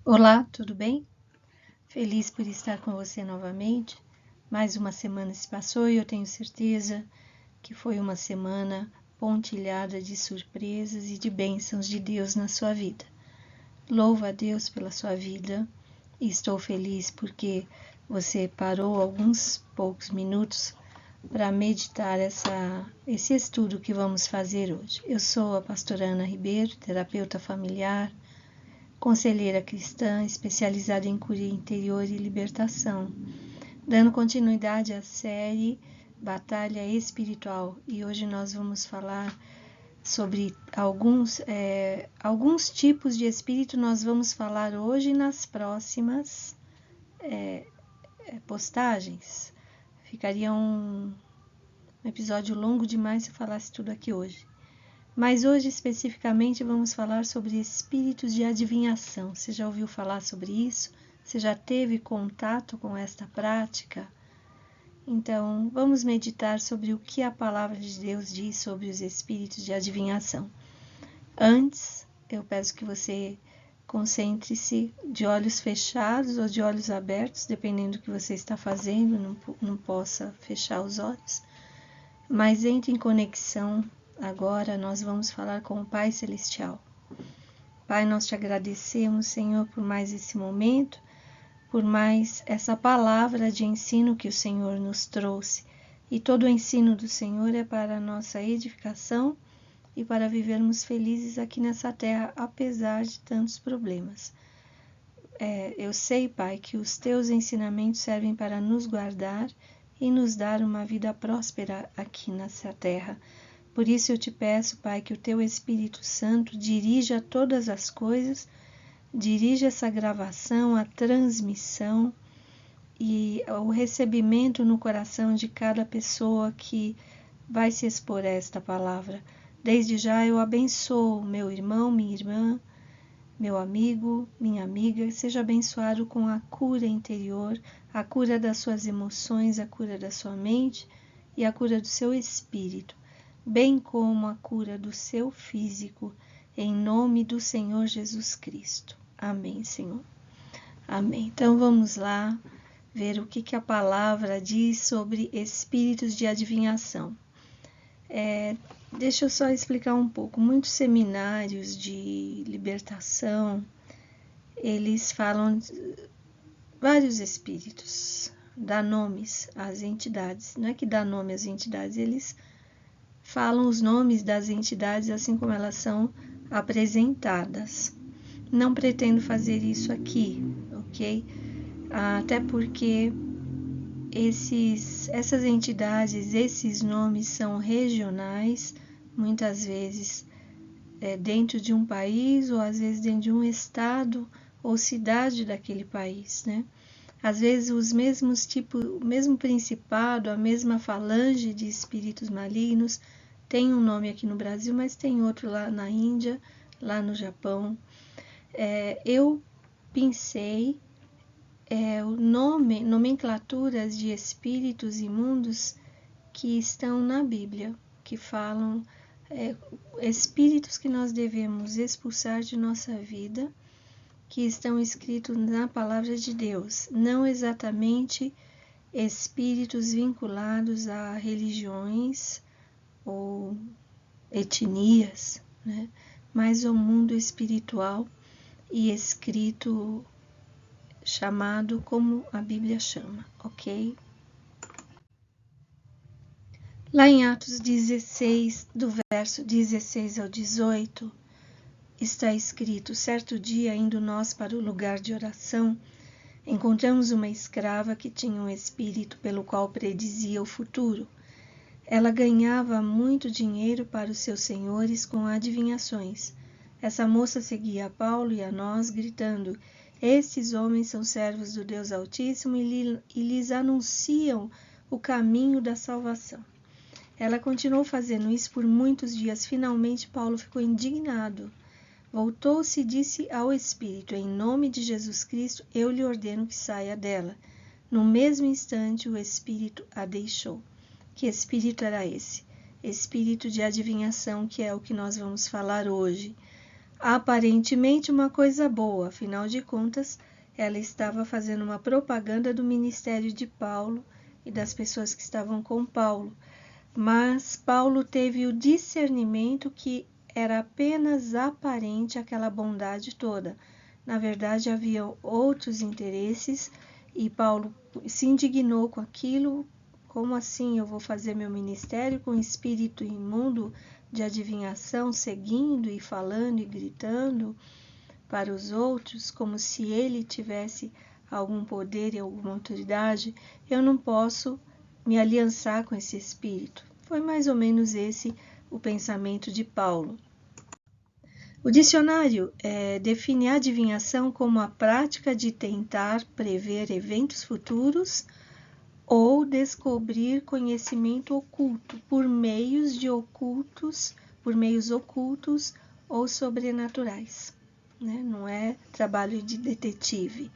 Olá, tudo bem? Feliz por estar com você novamente. Mais uma semana se passou e eu tenho certeza que foi uma semana pontilhada de surpresas e de bênçãos de Deus na sua vida. Louvo a Deus pela sua vida e estou feliz porque você parou alguns poucos minutos para meditar esse estudo que vamos fazer hoje. Eu sou a pastora Ana Ribeiro, terapeuta familiar, conselheira cristã especializada em cura interior e libertação, dando continuidade à série Batalha Espiritual. E hoje nós vamos falar sobre alguns tipos de espírito. Nós vamos falar hoje nas próximas postagens. Ficaria um episódio longo demais se eu falasse tudo aqui hoje. Mas hoje, especificamente, vamos falar sobre espíritos de adivinhação. Você já ouviu falar sobre isso? Você já teve contato com esta prática? Então, vamos meditar sobre o que a palavra de Deus diz sobre os espíritos de adivinhação. Antes, eu peço que você concentre-se de olhos fechados ou de olhos abertos, dependendo do que você está fazendo, não possa fechar os olhos. Mas entre em conexão. Agora nós vamos falar com o Pai Celestial. Pai, nós te agradecemos, Senhor, por mais esse momento, por mais essa palavra de ensino que o Senhor nos trouxe. E todo o ensino do Senhor é para a nossa edificação e para vivermos felizes aqui nessa terra, apesar de tantos problemas. Eu sei, Pai, que os teus ensinamentos servem para nos guardar e nos dar uma vida próspera aqui nessa terra. Por isso eu te peço, Pai, que o teu Espírito Santo dirija todas as coisas, dirija essa gravação, a transmissão e o recebimento no coração de cada pessoa que vai se expor a esta palavra. Desde já eu abençoo meu irmão, minha irmã, meu amigo, minha amiga, seja abençoado com a cura interior, a cura das suas emoções, a cura da sua mente e a cura do seu espírito, bem como a cura do seu físico, em nome do Senhor Jesus Cristo. Amém, Senhor. Amém. Então vamos lá ver o que a palavra diz sobre espíritos de adivinhação. Deixa eu só explicar um pouco. Muitos seminários de libertação, eles falam de vários espíritos, dá nomes às entidades. Não é que dá nome às entidades, eles falam os nomes das entidades assim como elas são apresentadas. Não pretendo fazer isso aqui, ok? Até porque essas entidades, esses nomes são regionais, muitas vezes dentro de um país ou às vezes dentro de um estado ou cidade daquele país, né? Às vezes os mesmos tipos, o mesmo principado, a mesma falange de espíritos malignos tem um nome aqui no Brasil, mas tem outro lá na Índia, lá no Japão. Eu pensei nomenclaturas de espíritos imundos que estão na Bíblia, que falam espíritos que nós devemos expulsar de nossa vida, que estão escritos na palavra de Deus, não exatamente espíritos vinculados a religiões ou etnias, né? Mas ao mundo espiritual e escrito, chamado como a Bíblia chama, ok? Lá em Atos 16, do verso 16 ao 18, está escrito: certo dia, indo nós para o lugar de oração, encontramos uma escrava que tinha um espírito pelo qual predizia o futuro. Ela ganhava muito dinheiro para os seus senhores com adivinhações. Essa moça seguia a Paulo e a nós, gritando: estes homens são servos do Deus Altíssimo e lhes anunciam o caminho da salvação. Ela continuou fazendo isso por muitos dias. Finalmente, Paulo ficou indignado. Voltou-se e disse ao espírito: em nome de Jesus Cristo, eu lhe ordeno que saia dela. No mesmo instante, o espírito a deixou. Que espírito era esse? Espírito de adivinhação, que é o que nós vamos falar hoje. Aparentemente uma coisa boa, afinal de contas, ela estava fazendo uma propaganda do ministério de Paulo e das pessoas que estavam com Paulo. Mas Paulo teve o discernimento que era apenas aparente aquela bondade toda. Na verdade, havia outros interesses e Paulo se indignou com aquilo. Como assim eu vou fazer meu ministério com espírito imundo de adivinhação, seguindo e falando e gritando para os outros, como se ele tivesse algum poder e alguma autoridade? Eu não posso me aliançar com esse espírito. Foi mais ou menos esse o pensamento de Paulo. O dicionário define a adivinhação como a prática de tentar prever eventos futuros ou descobrir conhecimento oculto por meios ocultos ou sobrenaturais. Né? Não é trabalho de detetive,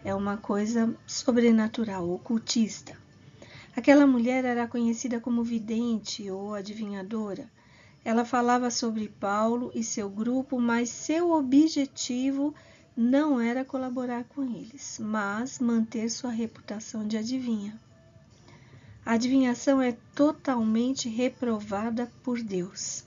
é uma coisa sobrenatural, ocultista. Aquela mulher era conhecida como vidente ou adivinhadora. Ela falava sobre Paulo e seu grupo, mas seu objetivo não era colaborar com eles, mas manter sua reputação de adivinha. A adivinhação é totalmente reprovada por Deus.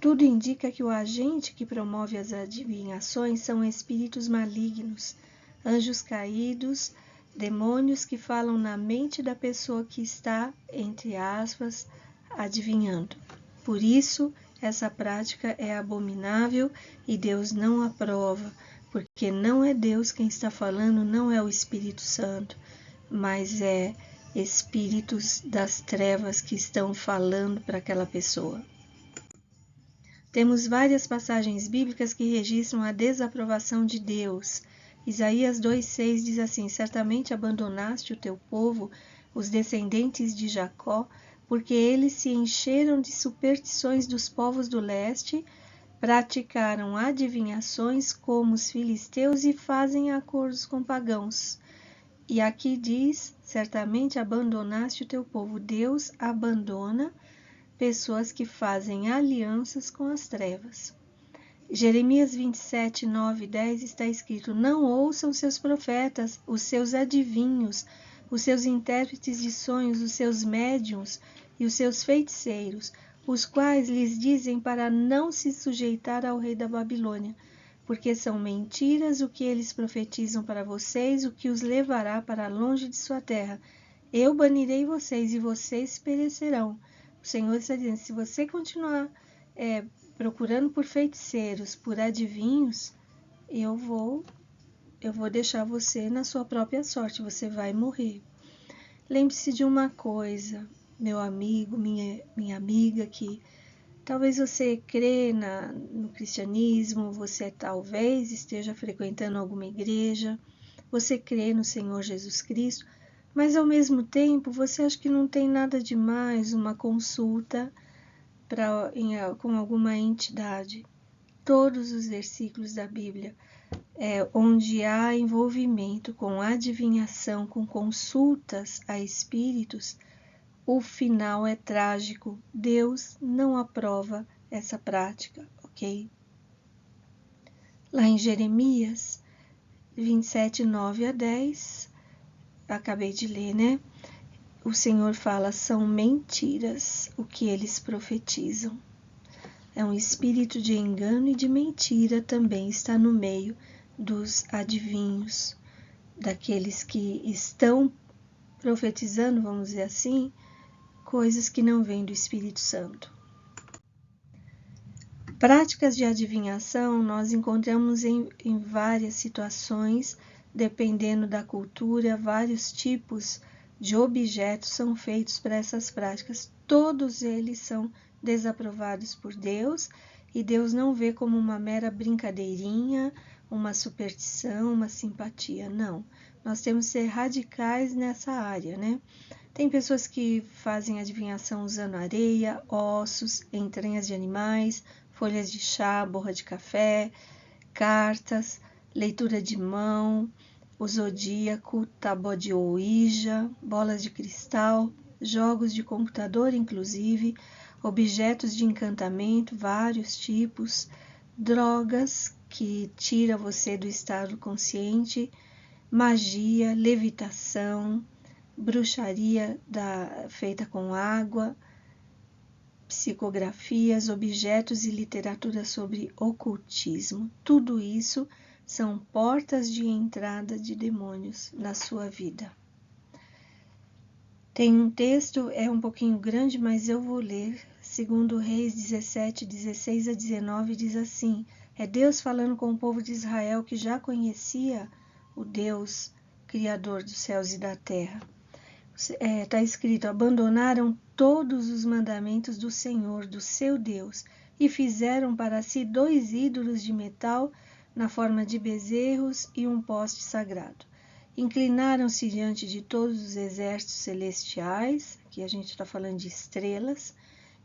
Tudo indica que o agente que promove as adivinhações são espíritos malignos, anjos caídos, demônios que falam na mente da pessoa que está, entre aspas, adivinhando. Por isso, essa prática é abominável e Deus não aprova, porque não é Deus quem está falando, não é o Espírito Santo, mas é espíritos das trevas que estão falando para aquela pessoa. Temos várias passagens bíblicas que registram a desaprovação de Deus. Isaías 2,6 diz assim: certamente abandonaste o teu povo, os descendentes de Jacó, porque eles se encheram de superstições dos povos do leste, praticaram adivinhações como os filisteus e fazem acordos com pagãos. E aqui diz, certamente abandonaste o teu povo. Deus abandona pessoas que fazem alianças com as trevas. Jeremias 27, 9 e 10 está escrito: não ouçam seus profetas, os seus adivinhos, os seus intérpretes de sonhos, os seus médiuns e os seus feiticeiros, os quais lhes dizem para não se sujeitar ao rei da Babilônia, porque são mentiras o que eles profetizam para vocês, o que os levará para longe de sua terra. Eu banirei vocês e vocês perecerão. O Senhor está dizendo: se você continuar procurando por feiticeiros, por adivinhos, eu vou deixar você na sua própria sorte, você vai morrer. Lembre-se de uma coisa, meu amigo, minha amiga, que talvez você crê no cristianismo, você talvez esteja frequentando alguma igreja, você crê no Senhor Jesus Cristo, mas ao mesmo tempo você acha que não tem nada demais uma consulta com alguma entidade. Todos os versículos da Bíblia onde há envolvimento com adivinhação, com consultas a espíritos, o final é trágico. Deus não aprova essa prática, ok? Lá em Jeremias 27, 9 a 10, acabei de ler, né? O Senhor fala: são mentiras o que eles profetizam. É um espírito de engano e de mentira também está no meio dos adivinhos, daqueles que estão profetizando, vamos dizer assim, coisas que não vêm do Espírito Santo. Práticas de adivinhação nós encontramos em várias situações, dependendo da cultura, vários tipos de objetos são feitos para essas práticas. Todos eles são desaprovados por Deus e Deus não vê como uma mera brincadeirinha, uma superstição, uma simpatia. Não, nós temos que ser radicais nessa área, né? Tem pessoas que fazem adivinhação usando areia, ossos, entranhas de animais, folhas de chá, borra de café, cartas, leitura de mão, o zodíaco, tábua de ouija, bolas de cristal, jogos de computador inclusive, objetos de encantamento, vários tipos, drogas que tira você do estado consciente, magia, levitação, bruxaria feita com água, psicografias, objetos e literatura sobre ocultismo. Tudo isso são portas de entrada de demônios na sua vida. Tem um texto, é um pouquinho grande, mas eu vou ler. Segundo Reis 17, 16 a 19, diz assim: é Deus falando com o povo de Israel que já conhecia o Deus Criador dos céus e da terra. Está escrito: abandonaram todos os mandamentos do Senhor, do seu Deus, e fizeram para si 2 ídolos de metal na forma de bezerros e um poste sagrado. Inclinaram-se diante de todos os exércitos celestiais, aqui a gente está falando de estrelas,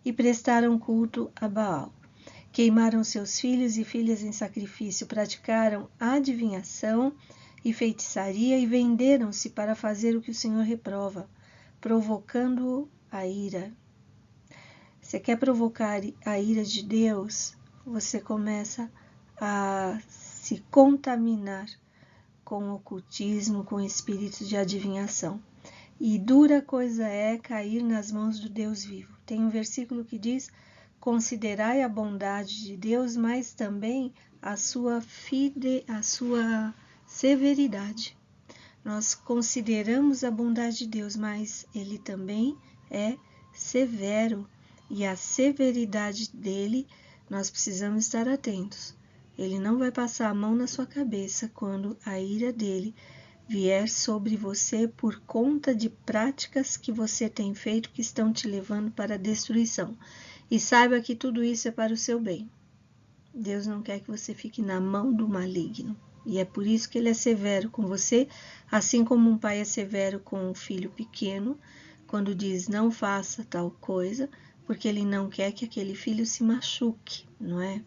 e prestaram culto a Baal. Queimaram seus filhos e filhas em sacrifício, praticaram adivinhação e feitiçaria e venderam-se para fazer o que o Senhor reprova, provocando-o a ira. Você quer provocar a ira de Deus? Você começa a se contaminar com ocultismo, com espíritos de adivinhação. E dura coisa é cair nas mãos do Deus vivo. Tem um versículo que diz: considerai a bondade de Deus, mas também a sua severidade. Nós consideramos a bondade de Deus, mas Ele também é severo. E a severidade dele, nós precisamos estar atentos. Ele não vai passar a mão na sua cabeça quando a ira dele vier sobre você por conta de práticas que você tem feito que estão te levando para a destruição. E saiba que tudo isso é para o seu bem. Deus não quer que você fique na mão do maligno. E é por isso que ele é severo com você, assim como um pai é severo com um filho pequeno, quando diz não faça tal coisa, porque ele não quer que aquele filho se machuque, não é?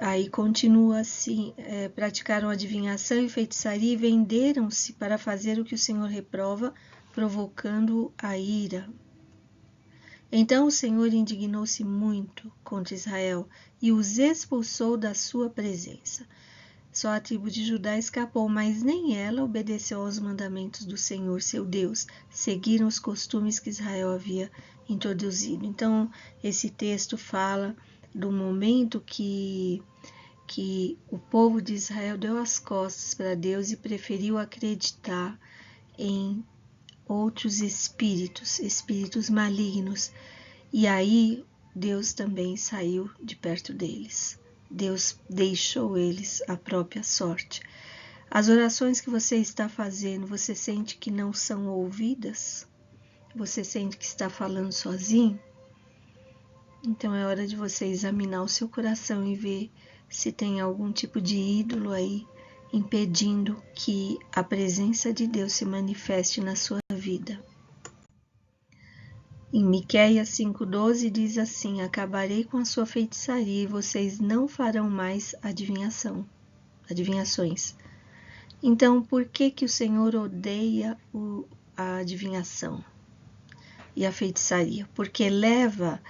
Aí continua assim: praticaram adivinhação e feitiçaria e venderam-se para fazer o que o Senhor reprova, provocando a ira. Então o Senhor indignou-se muito contra Israel e os expulsou da sua presença. Só a tribo de Judá escapou, mas nem ela obedeceu aos mandamentos do Senhor, seu Deus. Seguiram os costumes que Israel havia introduzido. Então esse texto fala do momento que o povo de Israel deu as costas para Deus e preferiu acreditar em outros espíritos malignos. E aí Deus também saiu de perto deles. Deus deixou eles à própria sorte. As orações que você está fazendo, você sente que não são ouvidas? Você sente que está falando sozinho? Então é hora de você examinar o seu coração e ver se tem algum tipo de ídolo aí impedindo que a presença de Deus se manifeste na sua vida. Em Miqueias 5,12 diz assim: acabarei com a sua feitiçaria e vocês não farão mais adivinhações. Então, por que o Senhor odeia a adivinhação e a feitiçaria? Porque leva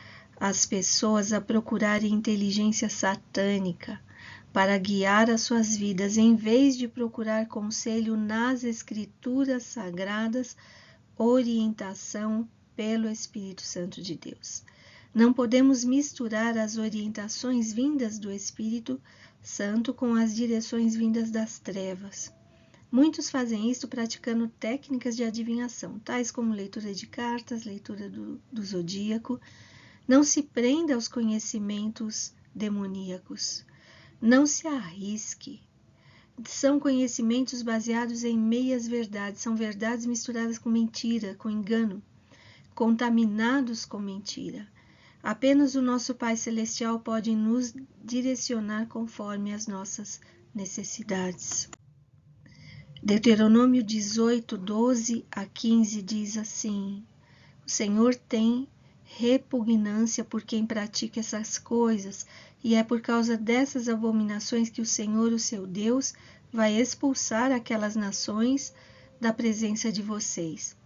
as pessoas a procurarem inteligência satânica para guiar as suas vidas, em vez de procurar conselho nas Escrituras Sagradas, orientação pelo Espírito Santo de Deus. Não podemos misturar as orientações vindas do Espírito Santo com as direções vindas das trevas. Muitos fazem isto praticando técnicas de adivinhação, tais como leitura de cartas, leitura do zodíaco. Não se prenda aos conhecimentos demoníacos. Não se arrisque. São conhecimentos baseados em meias verdades, são verdades misturadas com mentira, com engano, contaminados com mentira. Apenas o nosso Pai Celestial pode nos direcionar conforme as nossas necessidades. Deuteronômio 18, 12 a 15 diz assim: o Senhor tem repugnância por quem pratica essas coisas, e é por causa dessas abominações que o Senhor, o seu Deus, vai expulsar aquelas nações da presença de vocês.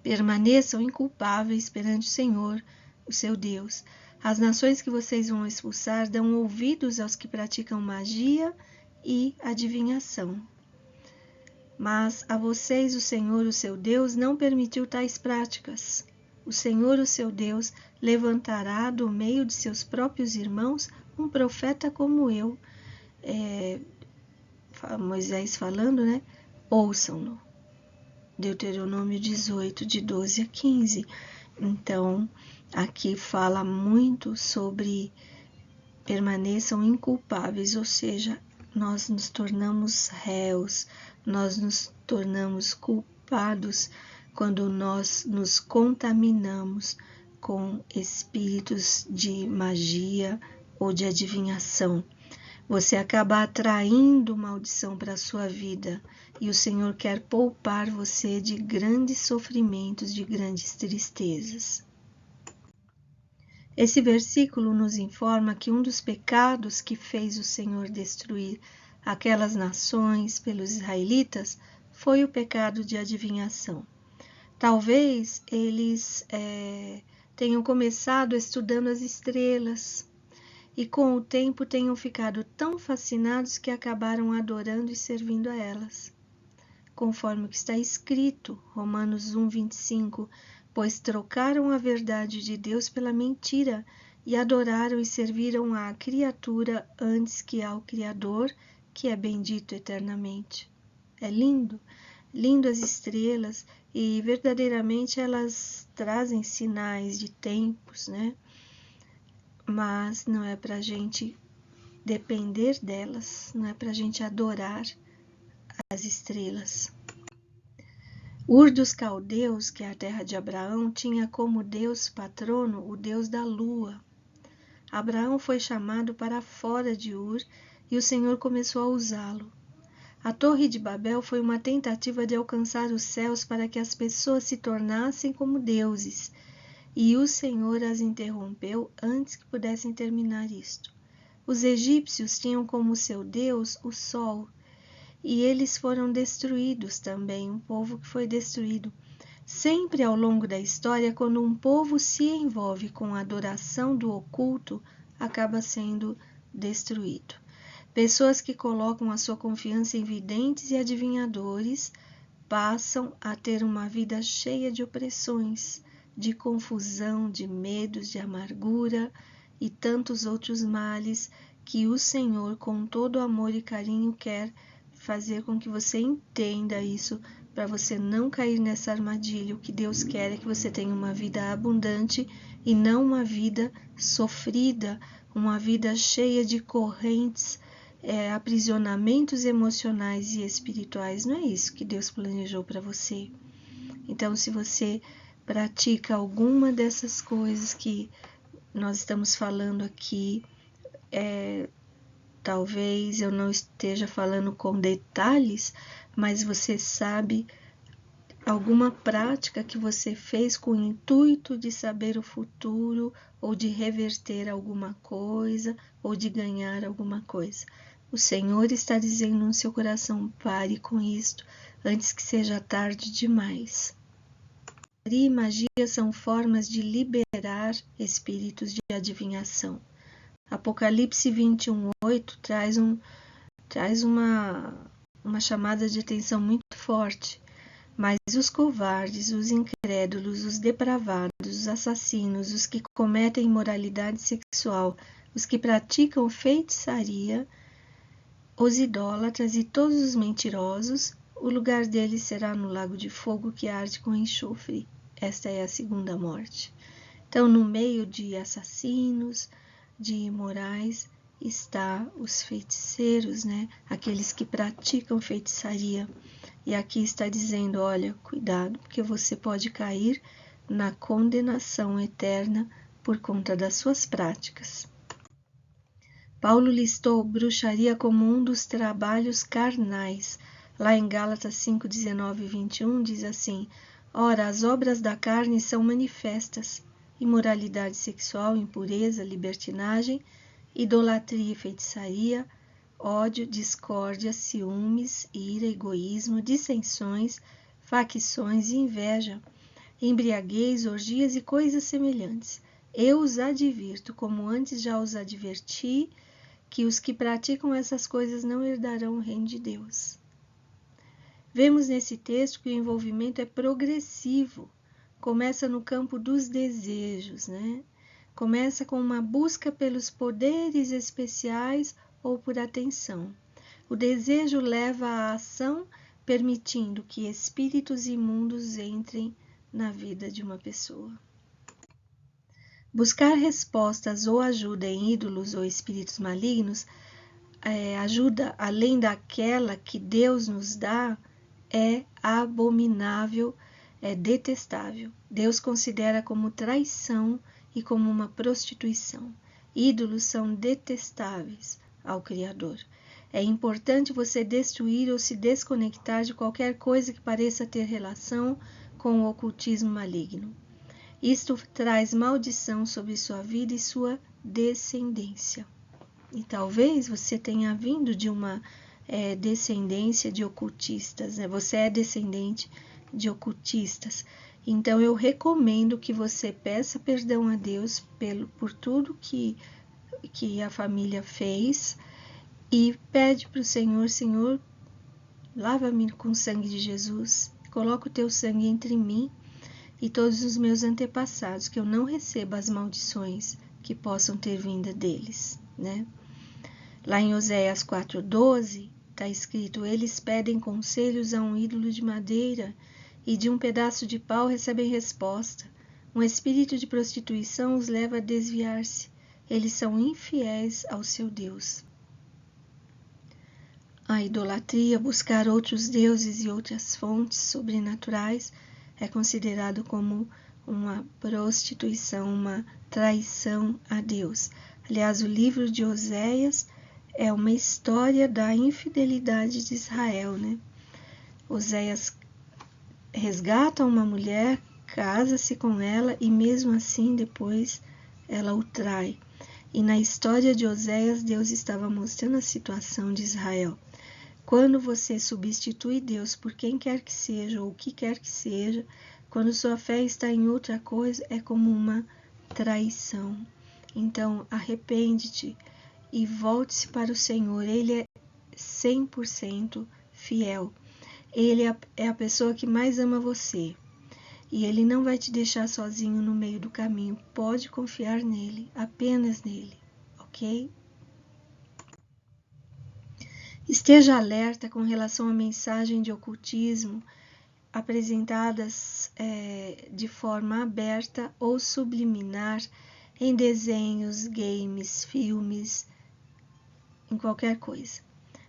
Permaneçam inculpáveis perante o Senhor, o seu Deus. As nações que vocês vão expulsar dão ouvidos aos que praticam magia e adivinhação. Mas a vocês o Senhor, o seu Deus, não permitiu tais práticas. O Senhor, o seu Deus, levantará do meio de seus próprios irmãos um profeta como eu. Moisés falando, né? Ouçam-no. Deuteronômio 18, de 12 a 15. Então, aqui fala muito sobre permaneçam inculpáveis, ou seja, nós nos tornamos réus, nós nos tornamos culpados quando nós nos contaminamos com espíritos de magia ou de adivinhação. Você acaba atraindo maldição para a sua vida e o Senhor quer poupar você de grandes sofrimentos, de grandes tristezas. Esse versículo nos informa que um dos pecados que fez o Senhor destruir aquelas nações pelos israelitas foi o pecado de adivinhação. Talvez eles tenham começado estudando as estrelas e com o tempo tenham ficado tão fascinados que acabaram adorando e servindo a elas. Conforme o que está escrito, Romanos 1, 25, pois trocaram a verdade de Deus pela mentira e adoraram e serviram à criatura antes que ao Criador, que é bendito eternamente. É lindo, lindo as estrelas e verdadeiramente elas trazem sinais de tempos, né? Mas não é para a gente depender delas, não é para a gente adorar as estrelas. Ur dos Caldeus, que é a terra de Abraão, tinha como Deus patrono o Deus da lua. Abraão foi chamado para fora de Ur e o Senhor começou a usá-lo. A Torre de Babel foi uma tentativa de alcançar os céus para que as pessoas se tornassem como deuses, e o Senhor as interrompeu antes que pudessem terminar isto. Os egípcios tinham como seu Deus o sol, e eles foram destruídos também, um povo que foi destruído. Sempre ao longo da história, quando um povo se envolve com a adoração do oculto, acaba sendo destruído. Pessoas que colocam a sua confiança em videntes e adivinhadores passam a ter uma vida cheia de opressões, de confusão, de medos, de amargura e tantos outros males que o Senhor, com todo amor e carinho, quer fazer com que você entenda isso, para você não cair nessa armadilha. O que Deus quer é que você tenha uma vida abundante e não uma vida sofrida, uma vida cheia de correntes, aprisionamentos emocionais e espirituais. Não é isso que Deus planejou para você. Então, se você pratica alguma dessas coisas que nós estamos falando aqui, talvez eu não esteja falando com detalhes, mas você sabe alguma prática que você fez com o intuito de saber o futuro, ou de reverter alguma coisa, ou de ganhar alguma coisa. O Senhor está dizendo no seu coração: pare com isto, antes que seja tarde demais. E magia são formas de liberar espíritos de adivinhação. Apocalipse 21:8 traz uma chamada de atenção muito forte. Mas os covardes, os incrédulos, os depravados, os assassinos, os que cometem imoralidade sexual, os que praticam feitiçaria, os idólatras e todos os mentirosos, o lugar deles será no lago de fogo que arde com enxofre. Esta é a segunda morte. Então, no meio de assassinos, de imorais, está os feiticeiros, né? Aqueles que praticam feitiçaria. E aqui está dizendo: olha, cuidado, porque você pode cair na condenação eterna por conta das suas práticas. Paulo listou bruxaria como um dos trabalhos carnais. Lá em Gálatas 5:19 e 21 diz assim: ora, as obras da carne são manifestas: imoralidade sexual, impureza, libertinagem, idolatria e feitiçaria, ódio, discórdia, ciúmes, ira, egoísmo, dissensões, facções e inveja, embriaguez, orgias e coisas semelhantes. Eu os advirto, como antes já os adverti, que os que praticam essas coisas não herdarão o reino de Deus. Vemos nesse texto que o envolvimento é progressivo, começa no campo dos desejos, né? Começa com uma busca pelos poderes especiais ou por atenção. O desejo leva à ação, permitindo que espíritos imundos entrem na vida de uma pessoa. Buscar respostas ou ajuda em ídolos ou espíritos malignos, ajuda além daquela que Deus nos dá, é abominável, é detestável. Deus considera como traição e como uma prostituição. Ídolos são detestáveis ao Criador. É importante você destruir ou se desconectar de qualquer coisa que pareça ter relação com o ocultismo maligno. Isto traz maldição sobre sua vida e sua descendência. E talvez você tenha vindo de uma descendência de ocultistas, né? Você é descendente de ocultistas. Então eu recomendo que você peça perdão a Deus por tudo que a família fez e pede para o Senhor: Senhor, lava-me com o sangue de Jesus, coloca o teu sangue entre mim e todos os meus antepassados, que eu não receba as maldições que possam ter vindo deles, né? Lá em Oséias 4:12 está escrito: eles pedem conselhos a um ídolo de madeira e de um pedaço de pau recebem resposta. Um espírito de prostituição os leva a desviar-se. Eles são infiéis ao seu Deus. A idolatria, buscar outros deuses e outras fontes sobrenaturais, é considerado como uma prostituição, uma traição a Deus. Aliás, o livro de Oséias é uma história da infidelidade de Israel, né? Oséias resgata uma mulher, casa-se com ela e mesmo assim depois ela o trai. E na história de Oséias, Deus estava mostrando a situação de Israel. Quando você substitui Deus por quem quer que seja ou o que quer que seja, quando sua fé está em outra coisa, é como uma traição. Então, arrepende-te e volte-se para o Senhor. Ele é 100% fiel. Ele é a pessoa que mais ama você. E Ele não vai te deixar sozinho no meio do caminho. Pode confiar nele, apenas nele, ok? Esteja alerta com relação à mensagem de ocultismo apresentadas de forma aberta ou subliminar em desenhos, games, filmes, em qualquer coisa.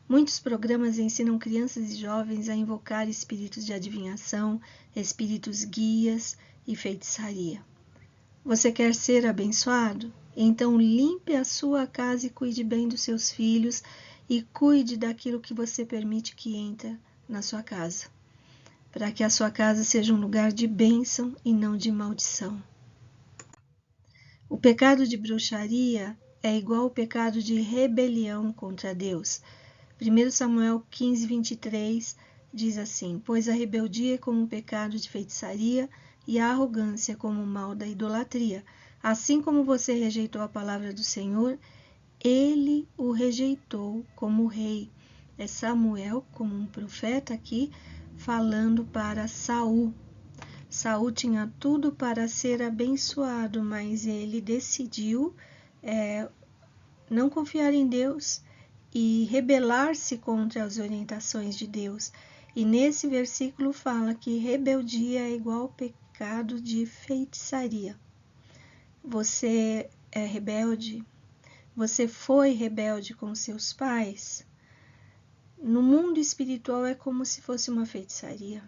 Muitos programas ensinam crianças e jovens a invocar espíritos de adivinhação, espíritos guias e feitiçaria. Você quer ser abençoado? Então limpe a sua casa e cuide bem dos seus filhos e cuide daquilo que você permite que entre na sua casa, para que a sua casa seja um lugar de bênção e não de maldição. O pecado de bruxaria é igual ao pecado de rebelião contra Deus. 1 Samuel 15:23 diz assim: pois a rebeldia é como o pecado de feitiçaria e a arrogância como o mal da idolatria. Assim como você rejeitou a palavra do Senhor, ele o rejeitou como rei. É Samuel, como um profeta aqui, falando para Saul. Saul tinha tudo para ser abençoado, mas ele decidiu não confiar em Deus e rebelar-se contra as orientações de Deus. E nesse versículo fala que rebeldia é igual ao pecado de feitiçaria. Você é rebelde? Você foi rebelde com seus pais? No mundo espiritual é como se fosse uma feitiçaria.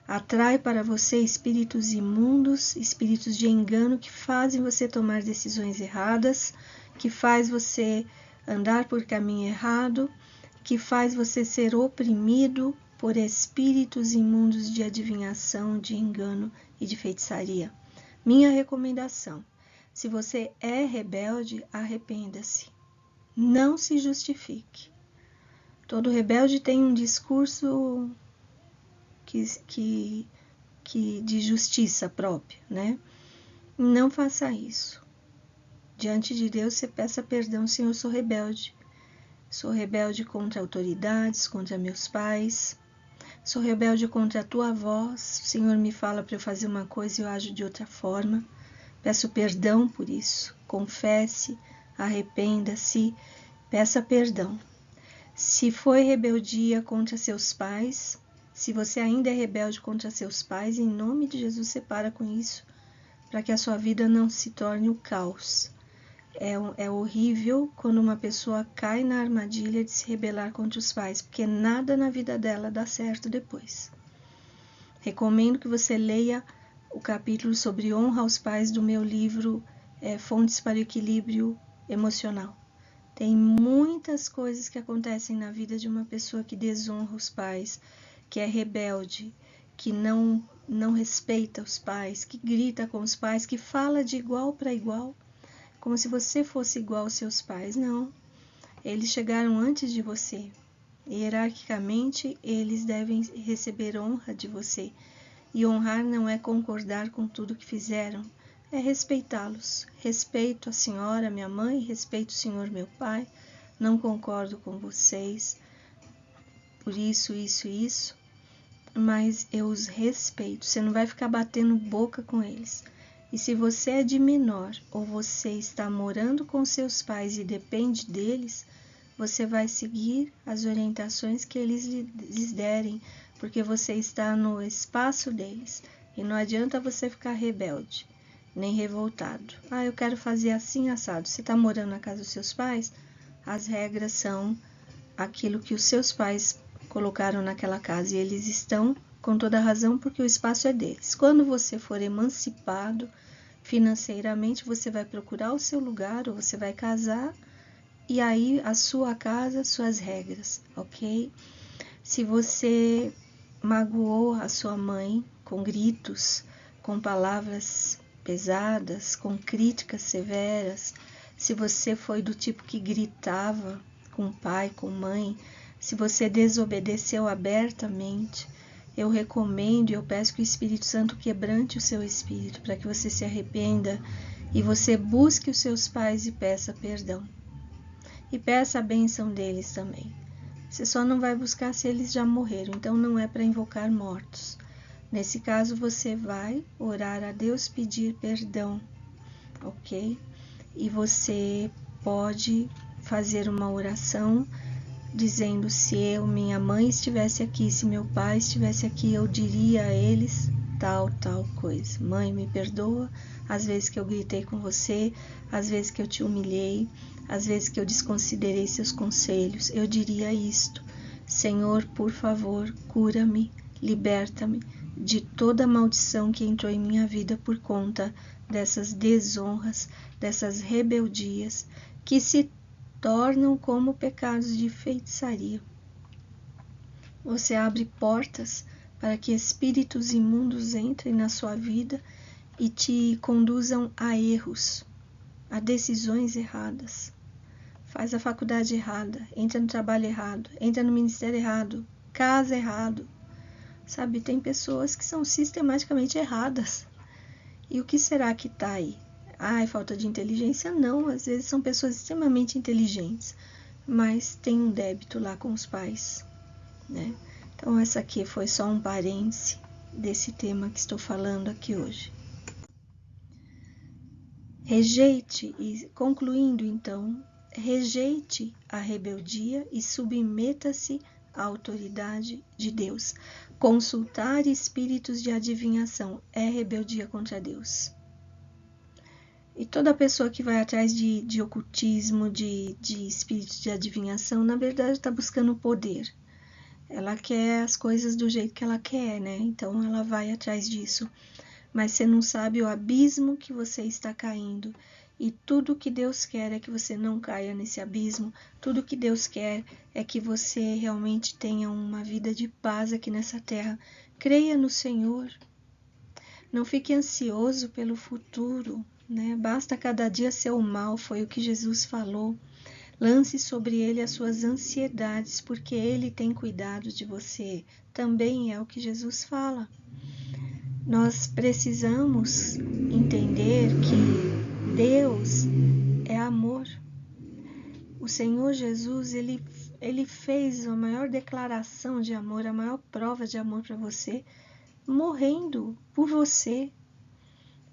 Atrai para você espíritos imundos, espíritos de engano que fazem você tomar decisões erradas, que faz você andar por caminho errado, que faz você ser oprimido por espíritos imundos de adivinhação, de engano e de feitiçaria. Minha recomendação: se você é rebelde, arrependa-se. Não se justifique. Todo rebelde tem um discurso de justiça própria, né? Não faça isso. Diante de Deus, você peça perdão: Senhor, eu sou rebelde. Sou rebelde contra autoridades, contra meus pais. Sou rebelde contra a tua voz. O Senhor me fala para eu fazer uma coisa e eu ajo de outra forma. Peço perdão por isso. Confesse, arrependa-se, peça perdão. Se foi rebeldia contra seus pais, se você ainda é rebelde contra seus pais, em nome de Jesus, para com isso, para que a sua vida não se torne o caos. É horrível quando uma pessoa cai na armadilha de se rebelar contra os pais, porque nada na vida dela dá certo depois. Recomendo que você leia o capítulo sobre honra aos pais do meu livro Fontes para o Equilíbrio Emocional. Tem muitas coisas que acontecem na vida de uma pessoa que desonra os pais, que é rebelde, que não respeita os pais, que grita com os pais, que fala de igual para igual, como se você fosse igual aos seus pais. Não, eles chegaram antes de você. Hierarquicamente, eles devem receber honra de você. E honrar não é concordar com tudo que fizeram, é respeitá-los. Respeito a senhora, minha mãe, respeito o senhor, meu pai. Não concordo com vocês por isso, mas eu os respeito. Você não vai ficar batendo boca com eles. E se você é de menor ou você está morando com seus pais e depende deles, você vai seguir as orientações que eles lhes derem, porque você está no espaço deles. E não adianta você ficar rebelde, nem revoltado. Eu quero fazer assim, assado. Você está morando na casa dos seus pais? As regras são aquilo que os seus pais colocaram naquela casa, e eles estão com toda a razão, porque o espaço é deles. Quando você for emancipado financeiramente, você vai procurar o seu lugar, ou você vai casar, e aí a sua casa, suas regras, ok? Se você magoou a sua mãe com gritos, com palavras pesadas, com críticas severas, se você foi do tipo que gritava com pai, com mãe, se você desobedeceu abertamente, eu recomendo e eu peço que o Espírito Santo quebrante o seu espírito, para que você se arrependa e você busque os seus pais e peça perdão. E peça a bênção deles também. Você só não vai buscar se eles já morreram, então não é para invocar mortos. Nesse caso, você vai orar a Deus, pedir perdão, ok? E você pode fazer uma oração dizendo: se minha mãe estivesse aqui, se meu pai estivesse aqui, eu diria a eles tal coisa. Mãe, me perdoa, às vezes que eu gritei com você, às vezes que eu te humilhei, às vezes que eu desconsiderei seus conselhos. Eu diria isto: Senhor, por favor, cura-me, liberta-me de toda a maldição que entrou em minha vida por conta dessas desonras, dessas rebeldias, que se tornam como pecados de feitiçaria. Você abre portas para que espíritos imundos entrem na sua vida e te conduzam a erros, a decisões erradas. Faz a faculdade errada, entra no trabalho errado, entra no ministério errado, casa errado. Sabe, tem pessoas que são sistematicamente erradas. E o que será que está aí? É falta de inteligência? Não, às vezes são pessoas extremamente inteligentes, mas tem um débito lá com os pais, né? Então essa aqui foi só um parêntese desse tema que estou falando aqui hoje. Rejeite, e concluindo então, rejeite a rebeldia e submeta-se à autoridade de Deus. Consultar espíritos de adivinhação é rebeldia contra Deus. E toda pessoa que vai atrás de ocultismo, de espíritos de adivinhação, na verdade está buscando poder. Ela quer as coisas do jeito que ela quer, né? Então ela vai atrás disso. Mas você não sabe o abismo que você está caindo. E tudo que Deus quer é que você não caia nesse abismo. Tudo que Deus quer é que você realmente tenha uma vida de paz aqui nessa terra. Creia no Senhor. Não fique ansioso pelo futuro, né? Basta cada dia ser o mal, foi o que Jesus falou. Lance sobre ele as suas ansiedades, porque ele tem cuidado de você. Também é o que Jesus fala. Nós precisamos entender entender que Deus é amor. O Senhor Jesus, ele fez a maior declaração de amor, a maior prova de amor para você, morrendo por você.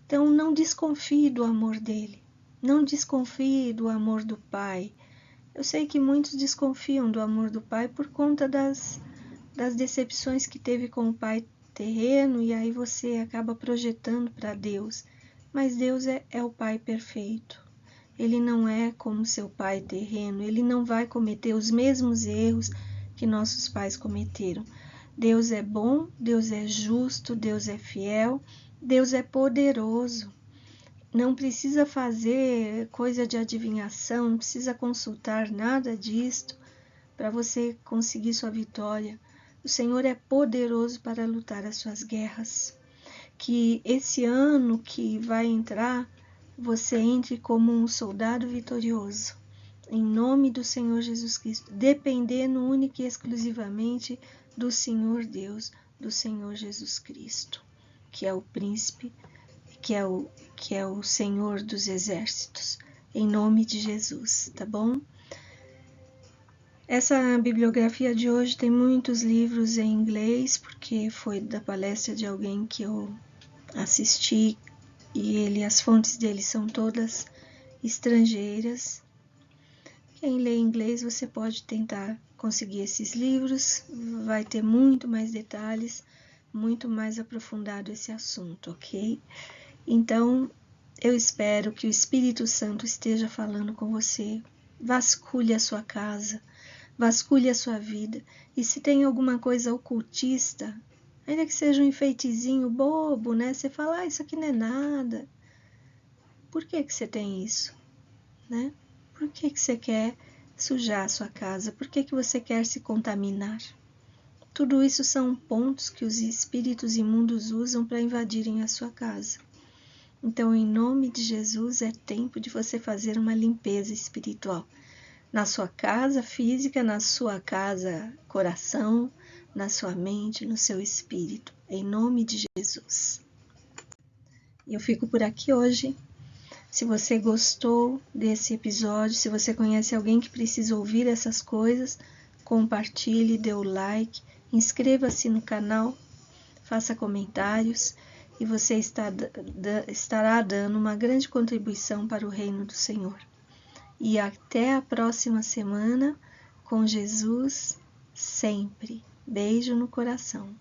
Então não desconfie do amor dele, não desconfie do amor do Pai. Eu sei que muitos desconfiam do amor do Pai por conta das decepções que teve com o Pai terreno, e aí você acaba projetando para Deus. Mas Deus é o Pai perfeito. Ele não é como seu pai terreno, ele não vai cometer os mesmos erros que nossos pais cometeram. Deus é bom, Deus é justo, Deus é fiel, Deus é poderoso. Não precisa fazer coisa de adivinhação, não precisa consultar nada disto para você conseguir sua vitória. O Senhor é poderoso para lutar as suas guerras. Que esse ano que vai entrar, você entre como um soldado vitorioso, em nome do Senhor Jesus Cristo, dependendo única e exclusivamente do Senhor Deus, do Senhor Jesus Cristo, que é o príncipe, que é o Senhor dos exércitos, em nome de Jesus, tá bom? Essa bibliografia de hoje tem muitos livros em inglês, porque foi da palestra de alguém que eu assisti, e as fontes dele são todas estrangeiras. Quem lê inglês, você pode tentar conseguir esses livros, vai ter muito mais detalhes, muito mais aprofundado esse assunto, ok? Então, eu espero que o Espírito Santo esteja falando com você. Vasculhe a sua casa, vasculhe a sua vida, e se tem alguma coisa ocultista, ainda que seja um enfeitezinho bobo, né? Você fala, isso aqui não é nada. Por que você tem isso? Né? Por que você quer sujar a sua casa? Por que você quer se contaminar? Tudo isso são pontos que os espíritos imundos usam para invadirem a sua casa. Então, em nome de Jesus, é tempo de você fazer uma limpeza espiritual. Na sua casa física, na sua casa coração, na sua mente, no seu espírito. Em nome de Jesus. Eu fico por aqui hoje. Se você gostou desse episódio, se você conhece alguém que precisa ouvir essas coisas, compartilhe, dê o like, inscreva-se no canal, faça comentários e você estará dando uma grande contribuição para o reino do Senhor. E até a próxima semana com Jesus sempre. Beijo no coração.